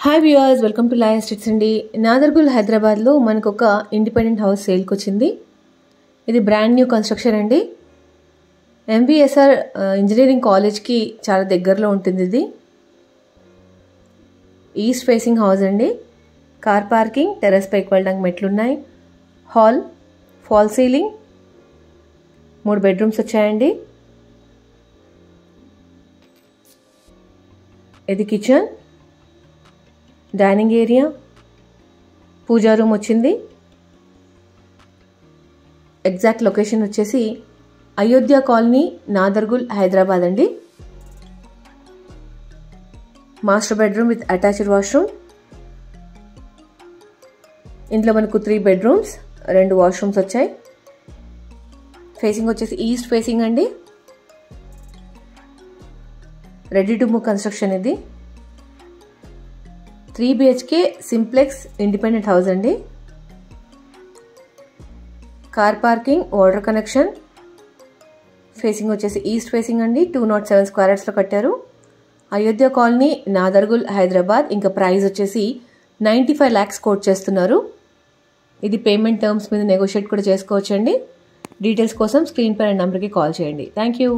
Hi viewers, welcome to lawyer streets అండి. నాదర్గుల్ హైదరాబాద్లో మనకు ఒక ఇండిపెండెంట్ హౌస్ సేల్కి వచ్చింది. ఇది బ్రాండ్ న్యూ కన్స్ట్రక్షన్ అండి. ఎంవిఎస్ఆర్ ఇంజనీరింగ్ కాలేజ్కి చాలా దగ్గరలో ఉంటుంది. ఇది ఈస్ట్ ఫేసింగ్ హౌస్ అండి. కార్ పార్కింగ్, టెర్రస్ పైకి వెళ్ళడానికి మెట్లున్నాయి. హాల్, ఫాల్ సీలింగ్, 3 బెడ్రూమ్స్ వచ్చాయండి. ఇది కిచెన్, డైనింగ్ ఏరియా, పూజా రూమ్ వచ్చింది. ఎగ్జాక్ట్ లొకేషన్ వచ్చేసి అయోధ్య కాలనీ, నాదర్గుల్, హైదరాబాద్ అండి. Master bedroom with attached washroom. ఇంట్లో మనకు 3 బెడ్రూమ్స్, 2 వాష్రూమ్స్ వచ్చాయి. ఫేసింగ్ వచ్చేసి ఈస్ట్ ఫేసింగ్ అండి. Ready to move construction. ఇది 3 BHK సింప్లెక్స్ ఇండిపెండెంట్ హౌస్ అండి. Car parking, water connection. Facing వచ్చేసి ఈస్ట్ ఫేసింగ్ అండి. 207 స్క్వేర్ యార్డ్స్లో కట్టారు. అయోధ్య కాలనీ, నాదర్గుల్, హైదరాబాద్. ఇంకా ప్రైస్ వచ్చేసి 95 lakhs కోట్ చేస్తున్నారు. ఇది పేమెంట్ టర్మ్స్ మీద నెగోషియేట్ కూడా చేసుకోవచ్చండి. డీటెయిల్స్ కోసం స్క్రీన్ పైన నెంబర్కి కాల్ చేయండి. Thank you.